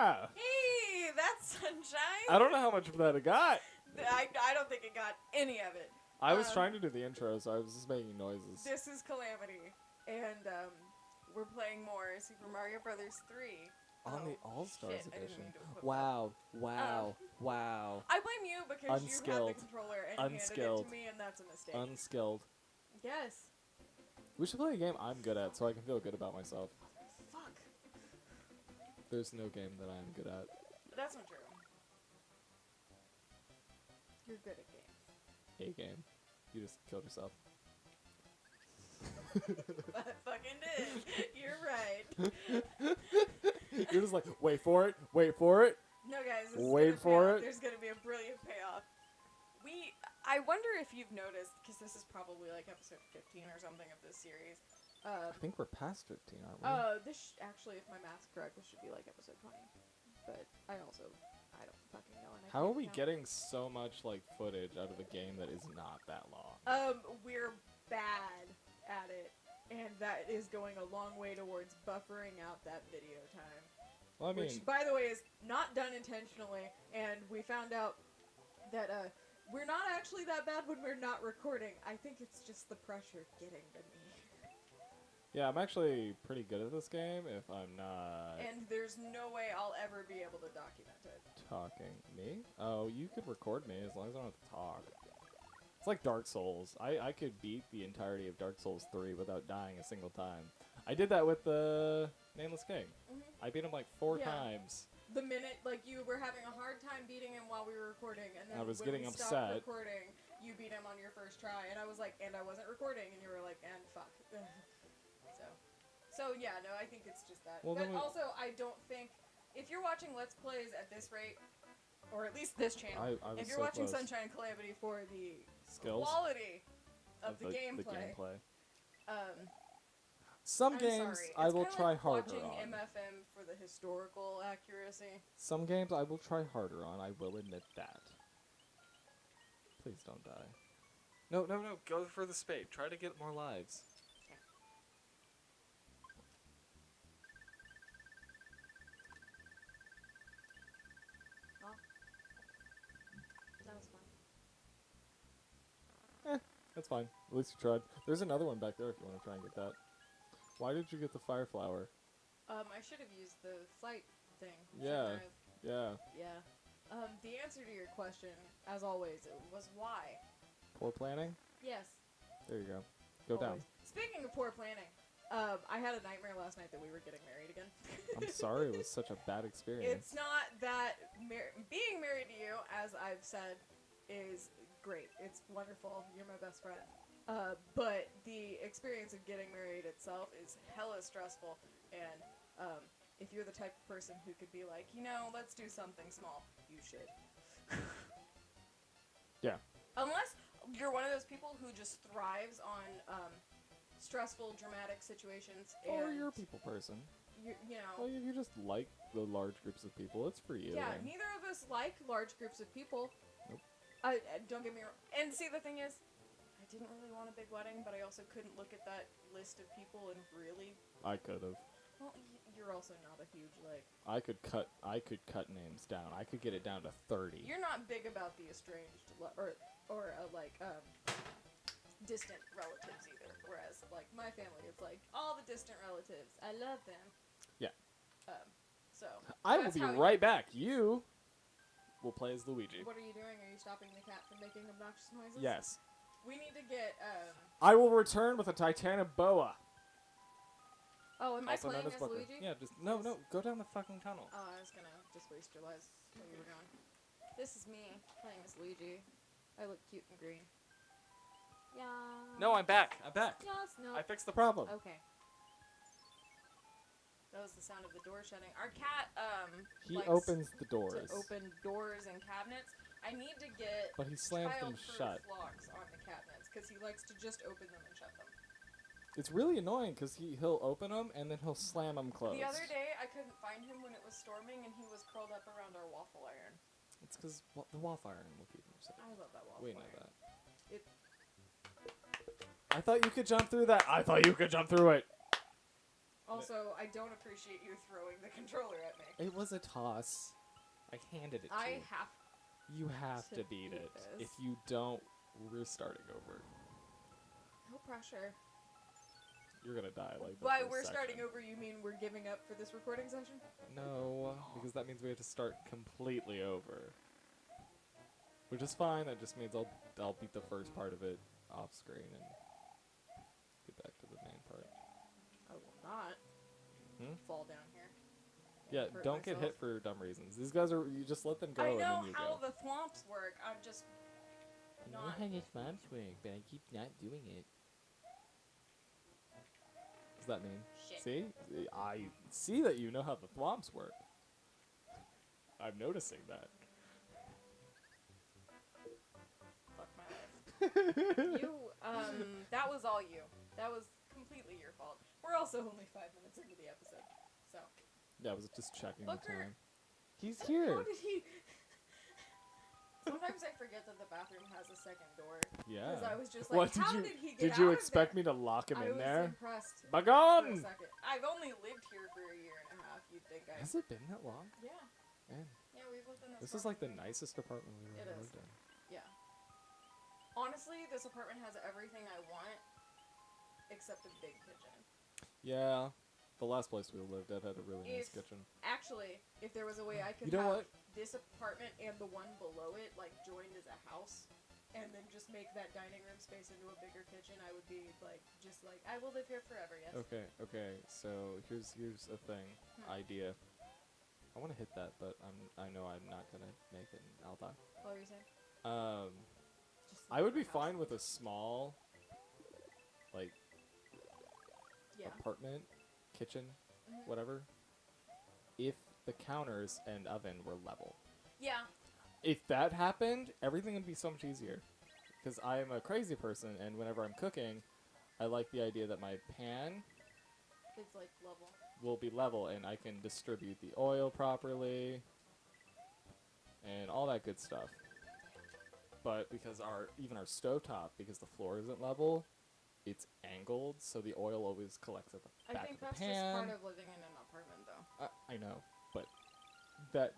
Yeah. Hey, that's Sunshine. I don't know how much of that it got. I don't think it got any of it. I was trying to do the intro, so I was just making noises. This is Calamity, and we're playing more Super Mario Brothers 3. On the All-Stars shit, I didn't edition. mean to equip Wow. that. I blame you because you had the controller and handed it to me, and that's a mistake. Unskilled. Yes. We should play a game I'm good at so I can feel good about myself. Fuck. There's no game that I'm good at. That's not true. You're good at games. A game. You just killed yourself. I fucking did. You're right. You're just like, wait for it, wait for it. No, guys, this Wait is for payoff. it. There's gonna be a brilliant payoff. I wonder if you've noticed, because this is probably like episode 15 or something of this series. I think we're past 15, aren't we? This actually, if my math's correct, this should be like episode 20. But I don't fucking know. And How are we getting so much like footage out of a game that is not that long? We're bad at it, and that is going a long way towards buffering out that video time. Well, I mean, which, by the way, is not done intentionally, and we found out that we're not actually that bad when we're not recording. I think it's just the pressure getting to me. yeah, I'm actually pretty good at this game if I'm not And there's no way I'll ever be able to document it. talking. Me? Oh, you could record me as long as I don't have to talk. It's like Dark Souls. I could beat the entirety of Dark Souls 3 without dying a single time. I did that with the Nameless King. I beat him like 4 times. The minute, like, you were having a hard time beting him while we were recording, and then I was when getting we upset. stopped recording, you beat him on your first try, and I was like, and I wasn't recording, and you were like, and fuck. So yeah, no, I think it's just that. Well, but also, I don't think, if you're watching Let's Plays at this rate, or at least this channel, I was if you're so watching close. Sunshine and Calamity for the Skills quality of the the gameplay, Some I'm games sorry. I It's will kinda try like harder watching on. MFM for the historical accuracy. Some games I will try harder on. I will admit that. Please don't die. No. Go for the spade. Try to get more lives. Yeah. Well, that was fun. That's fine. At least you tried. There's another one back there if you want to try and get that. Why did you get the fire flower? I should have used the flight thing. Yeah. shouldn't I have? Yeah. The answer to your question, as always, was why. Poor planning? Yes. There you go. Go down. Always. Speaking of poor planning, I had a nightmare last night that we were getting married again. I'm sorry it was such a bad experience. It's not that being married to you, as I've said, is great. It's wonderful. You're my best friend. But the experience of getting married itself is hella stressful. And if you're the type of person who could be like, let's do something small, you should. Yeah. Unless you're one of those people who just thrives on stressful, dramatic situations. Or and you're a people person. you know. Well, if you just like the large groups of people, it's for you. Yeah, then. neither of us like large groups of people. Nope. Don't get me wrong. And see, the thing is, I didn't really want a big wedding, but I also couldn't look at that list of people and really. I could have. Well, you're also not a huge I could cut names down. I could get it down to 30. You're not big about the estranged distant relatives either. Whereas, like, my family, it's like all the distant relatives. I love them. Yeah. So. I will that's be how right back. You will play as Luigi. What are you doing? Are you stopping the cat from making obnoxious noises? Yes. We need to get. I will return with a Titanic boa. Oh, am I Also known playing as as Booker. Luigi? Yeah, just no, go down the fucking tunnel. Oh, I was gonna just waste your lives while you were gone. This is me playing as Luigi. I look cute and green. Yeah. No, I'm back. Yes, no. I fixed the problem. Okay. That was the sound of the door shutting. Our cat, He likes opens the doors. to open doors and cabinets. I need to get But he slams them child-proof shut. locks on the cabinets because he likes to just open them and shut them. It's really annoying because he'll open them and then he'll slam them closed. The other day, I couldn't find him when it was storming, and he was curled up around our waffle iron. It's because the waffle iron will keep him safe. I love that waffle We iron. know that. It. I thought you could jump through that. I thought you could jump through it. Also, I don't appreciate you throwing the controller at me. It was a toss. I handed it to I you. have You have to to beat beat it. this. If you don't, we're starting over. no pressure. You're gonna die like the By first we're section. starting over, you mean we're giving up for this recording session? No, because that means we have to start completely over. Which is fine. That just means I'll beat the first part of it off screen and get back to the main part. I will not fall down here. Yeah, hurt don't get hit myself. for dumb reasons. These guys are, you just let them go I and know then you how go. the thwomps work. I'm just I not. how your swamps work, but I keep not doing it. What does that mean? Shit. See? I see that you know how the thwomps work. I'm noticing that. Fuck my life. That was all you. That was completely your fault. We're also only 5 minutes into the episode, so. Yeah, I was just checking Booker. the time. He's here. How did he? Sometimes I forget that the bathroom has a second door. Yeah. Because I was just like, What, how did he get Did out you of expect there? me to lock him in I there? was impressed for a Begone! second. I've only lived here for a year and a half. You'd think I. Has it been that long? Yeah. Man, Yeah, we've lived in this this. is like the apartment. nicest apartment we've It ever is. lived in. Yeah. Honestly, this apartment has everything I want, except a big kitchen. Yeah. The last place we lived at had a really nice If- kitchen. Actually, if there was a way I could You know have what? this apartment and the one below it, like, joined as a house, and then just make that dining room space into a bigger kitchen, I would be, like, just like, I will live here forever, yes. Okay. So here's a thing, idea. I want to hit that, but I know I'm not gonna make it, and I'll die. What were you saying? Just I would be live in a house. fine with a small, like, Yeah. apartment, kitchen, Mhm. whatever, if the counters and oven were level. Yeah. If that happened, everything would be so much easier. Because I am a crazy person, and whenever I'm cooking, I like the idea that my pan It's, like, level. will be level, and I can distribute the oil properly, and all that good stuff. But because even our stovetop, because the floor isn't level, it's angled, so the oil always collects at the I back think of the that's pan. just part of living in an apartment, though. I know, but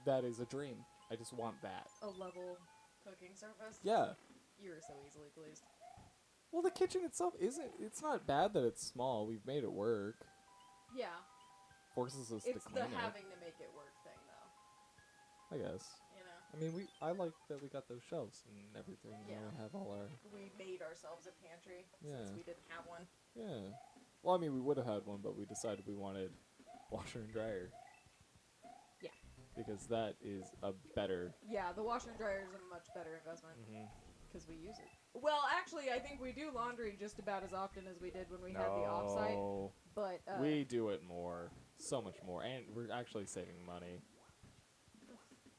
that is a dream. I just want that. A level cooking surface? Yeah. You're so easily pleased. Well, the kitchen itself it's not bad that it's small. We've made it work. Yeah. Forces us to It's clean the it, having to make it work thing, though. I guess. You know? I mean, I like that we got those shelves and everything. Yeah. We have all our... We made ourselves a pantry Yeah. since we didn't have one. Yeah. Well, I mean, we would have had one, but we decided we wanted washer and dryer. Yeah. Because that is a better... Yeah, the washer and dryer is a much better investment Mm-hmm. because we use it. Well, actually, I think we do laundry just about as often as we did when we had the offsite. No. But We do it more. So much more. And we're actually saving money.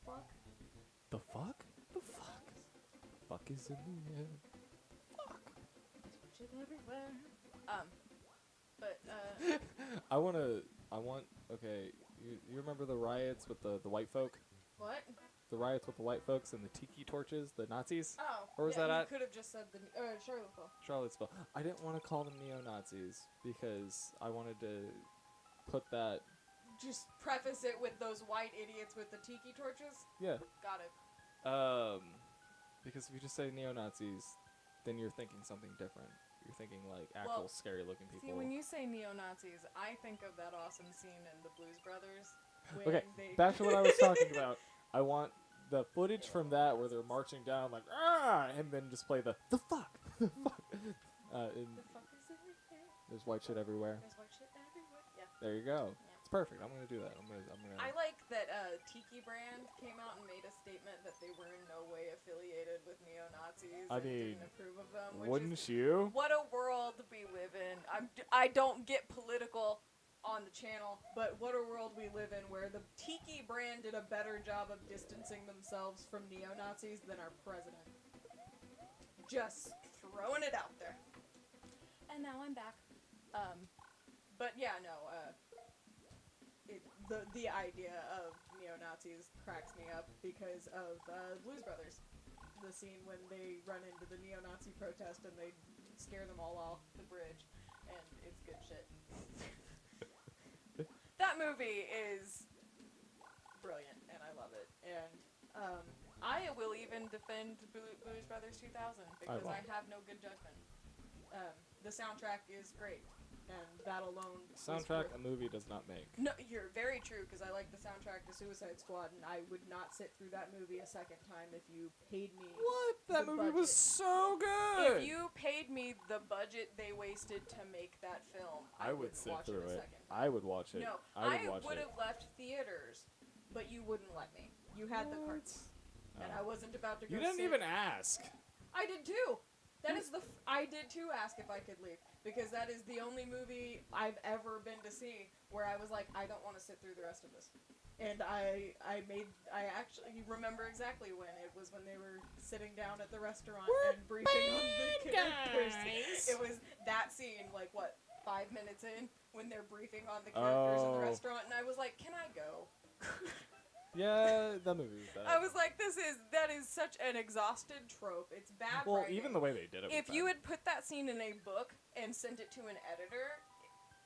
fuck. The fuck? The fuck? Fuck is in the air. Fuck. Shit everywhere. But Okay, you remember the riots with the white folk? what? The riots with the white folks and the tiki torches, the Nazis? Oh, Where was yeah, that you at? could have just said the Charlottesville. Charlottesville. I didn't want to call them neo-Nazis because I wanted to put that... Just preface it with those white idiots with the tiki torches. Yeah. Got it. Because if you just say neo-Nazis, then you're thinking something different. You're thinking like actual scary-looking people. See, when you say neo-Nazis, I think of that awesome scene in the Blues Brothers. When Okay, they back to what I was talking about. I want the footage from that where they're marching down like, ah, and then just play the fuck, the fuck. And The fuck is in the air? there's white shit everywhere. There's white shit everywhere. Yeah. There you go. Yeah. It's perfect. I'm gonna do that. I'm gonna. I like that Tiki Brand came out and made a statement that they were in no way affiliated with neo-Nazis I and mean, didn't approve of them. Which Wouldn't is you? what a world we live in. I don't get political on the channel, but what a world we live in where the Tiki Brand did a better job of distancing themselves from neo-Nazis than our president. Just throwing it out there. And now I'm back. But yeah, no, the idea of neo-Nazis cracks me up because of Blues Brothers. The scene when they run into the neo-Nazi protest and they scare them all off the bridge, and it's good shit. that movie is brilliant, and I love it. And I will even defend Blues Brothers 2000 because I have no good judgment. The soundtrack is great, and that alone. Soundtrack a movie does not make. No, you're very true, because I like the soundtrack to Suicide Squad, and I would not sit through that movie a second time if you paid me. What? That movie budget. was so good. If you paid me the budget they wasted to make that film, I would wouldn't sit watch through it a it. second. I would watch it. No, I would have left theaters, but you wouldn't let me. You had the cards, and I wasn't about to go. You didn't sit. even ask. I did too. That is I did too ask if I could leave, because that is the only movie I've ever been to see where I was like, I don't want to sit through the rest of this. And I actually remember exactly when. It was when they were sitting down at the restaurant and briefing on the characters. It was that scene, like, what, 5 minutes in, when they're briefing on the characters in the restaurant, and I was like, can I go? Yeah, that movie was bad. I was like, that is such an exhausted trope. It's bad writing. Even the way they did it was If bad. you had put that scene in a book and sent it to an editor,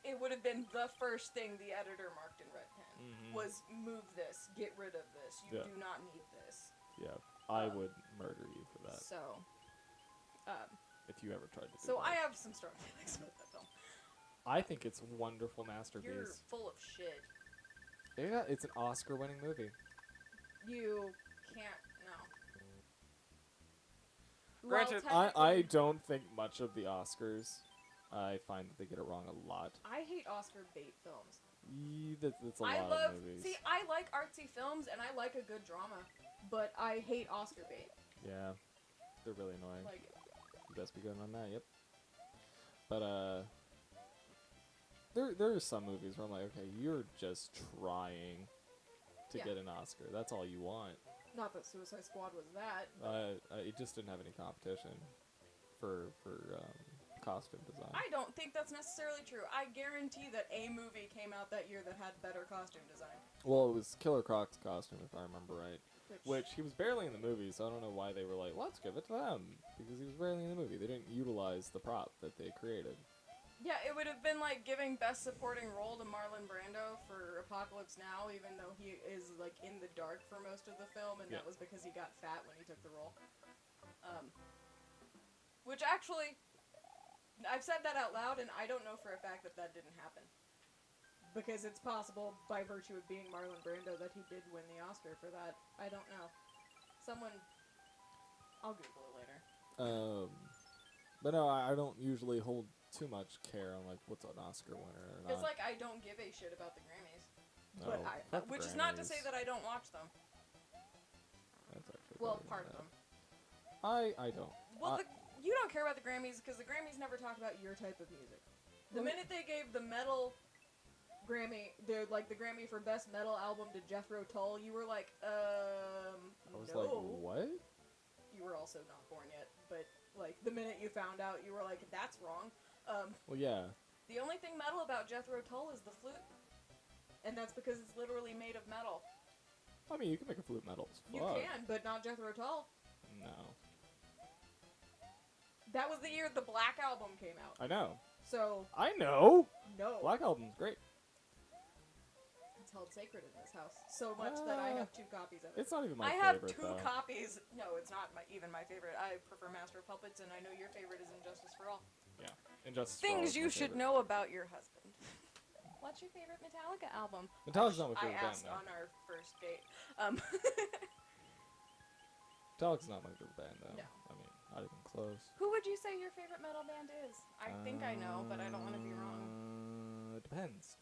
it would have been the first thing the editor marked in red pen. Was move this, get rid of this. You do not need this. Yeah, I would murder you for that. So, if you ever tried to do so that. I have some strong feelings about that film. I think it's a wonderful masterpiece. You're full of shit. Yeah, it's an Oscar-winning movie. You can't, no. Granted, I don't think much of the Oscars. I find that they get it wrong a lot. I hate Oscar bait films. That's a lot of movies. See, I like artsy films and I like a good drama, but I hate Oscar bait. Yeah, they're really annoying. Like, You best be good on that, yep. But, there are some movies where I'm like, okay, you're just trying to get an Oscar. That's all you want. not that Suicide Squad was that. It just didn't have any competition for costume design. I don't think that's necessarily true. I guarantee that a movie came out that year that had better costume design. Well, it was Killer Croc's costume, if I remember right. Which he was barely in the movie, so I don't know why they were like, let's give it to them. Because he was barely in the movie. They didn't utilize the prop that they created. Yeah, it would have been like giving Best Supporting Role to Marlon Brando for Apocalypse Now, even though he is like in the dark for most of the film, and that was because he got fat when he took the role. Which actually, I've said that out loud, and I don't know for a fact that that didn't happen. Because it's possible, by virtue of being Marlon Brando, that he did win the Oscar for that. I don't know. I'll Google it later. But no, I don't usually hold too much care on like what's an Oscar winner or not. It's like I don't give a shit about the Grammys. No, But which is not to say that I don't watch them. That's actually Well, better part than of them. that. I don't. Well, you don't care about the Grammys because the Grammys never talk about your type of music. The minute they gave the metal Grammy, the Grammy for Best Metal Album to Jethro Tull, you were like, I was like, what? You were also not born yet, but like the minute you found out, you were like, that's wrong. Well, yeah. The only thing metal about Jethro Tull is the flute, and that's because it's literally made of metal. I mean, you can make a flute metal. You can, but not Jethro Tull. No. That was the year the Black Album came out. I know. So. I know. No. Black Album's great. It's held sacred in this house so much that I have 2 copies of it. It's not even my favorite. favorite. I have 2 copies. No, it's not even my favorite. I prefer Master of Puppets, and I know your favorite is Injustice for All. Yeah, Injustice for All. Things you should know about your husband. What's your favorite Metallica album? Metallica's not my favorite band. I band. asked on our first date. Metallica's not my favorite band, though. No. I mean, not even close. Who would you say your favorite metal band is? I think I know, but I don't want to be wrong. It depends.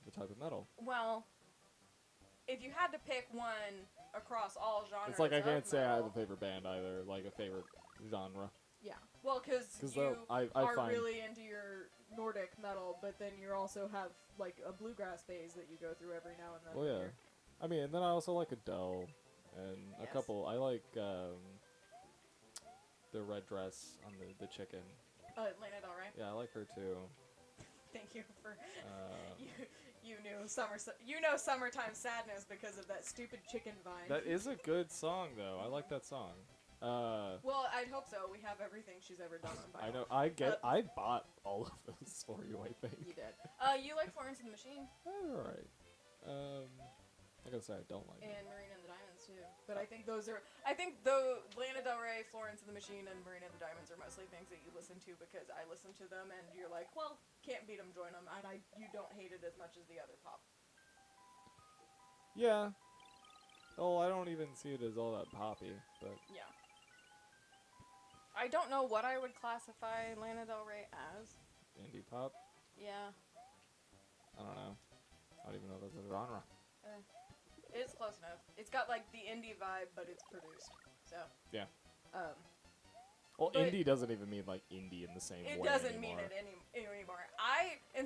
The type of metal. Well, if you had to pick one across all genres, It's like I can't say I have metal, a favorite band either, like a favorite genre. Yeah, well, because you I are find really into your Nordic metal, but then you also have like a bluegrass phase that you go through every now and then. Well, yeah. I mean, and then I also like Adele, and a couple. I like the red dress on the chicken. Lana Del Rey. Yeah, I like her too. Thank you for you knew Summertime Sadness because of that stupid chicken vine. That is a good song, though. I like that song. Well, I'd hope so. We have everything she's ever done on vinyl. I know. I bought all of those for you, I think. You did. You like Florence and the Machine? Alright. I gotta say I don't like it. And Marina and the Diamonds too. But I think those are. I think though Lana Del Rey, Florence and the Machine, and Marina and the Diamonds are mostly things that you listen to because I listen to them and you're like, well, can't beat them, join them, and you don't hate it as much as the other pop. Yeah. Oh, I don't even see it as all that poppy, but Yeah. I don't know what I would classify Lana Del Rey as. indie pop. Yeah. I don't know. I don't even know if that's a genre. It's close enough. It's got like the indie vibe, but it's produced. So. Yeah. But indie doesn't even mean like indie in the same way. It doesn't anymore. mean it anymore.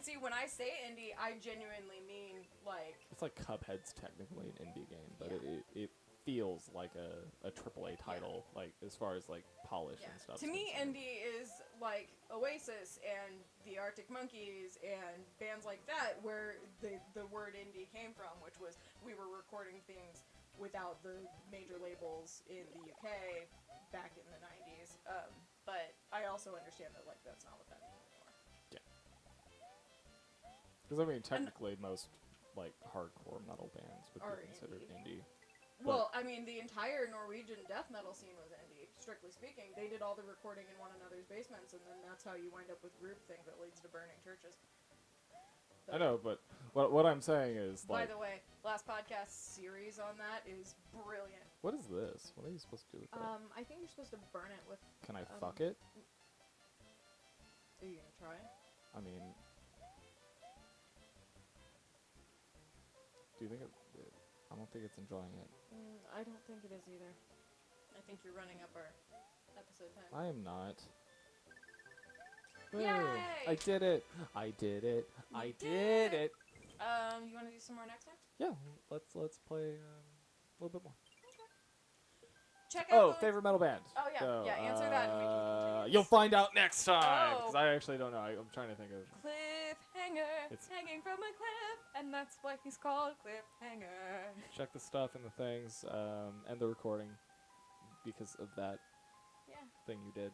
See, when I say indie, I genuinely mean like. It's like Cuphead's technically an indie game, but Yeah. it feels like a AAA title, like as far as like polish and stuff. To me, indie is like Oasis and the Arctic Monkeys and bands like that, where the word indie came from, which was we were recording things without the major labels in the UK back in the 90s. But I also understand that like that's not what that means anymore. Yeah. Because I mean, technically, most like hardcore metal bands would be considered indie. Well, I mean, the entire Norwegian death metal scene was indie, strictly speaking. They did all the recording in one another's basements, and then that's how you wind up with groupthink that leads to burning churches. I know, but what I'm saying is, like... By the way, last podcast series on that is brilliant. What is this? What are you supposed to do with it? I think you're supposed to burn it with... Can I fuck it? Are you gonna try? I mean... Do you think it... I don't think it's enjoying it. I don't think it is either. I think you're running up our episode time. I am not. Yay! I did it! I did it! I did it! You want to do some more next time? Yeah, let's play a little bit more. Check out. Oh, favorite metal band. Oh yeah, So, answer that and we can continue. you'll find out next time because Oh. I actually don't know. I'm trying to think of. Cliffhanger, It's- hanging from a cliff, and that's why he's called Cliffhanger. Check the stuff and the things and the recording because of that Yeah. thing you did.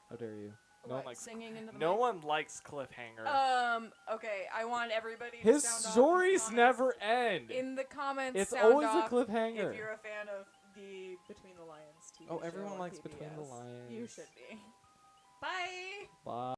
How dare you? No What, one likes. singing into the No mic? one likes Cliffhanger. Okay, I want everybody to His sound off in the stories comments. never end. In the comments, It's sound always a off cliffhanger. if you're a fan of the Between the Lions TV Oh, show everyone on likes PBS. Between the Lions. You should be. Bye! Bye.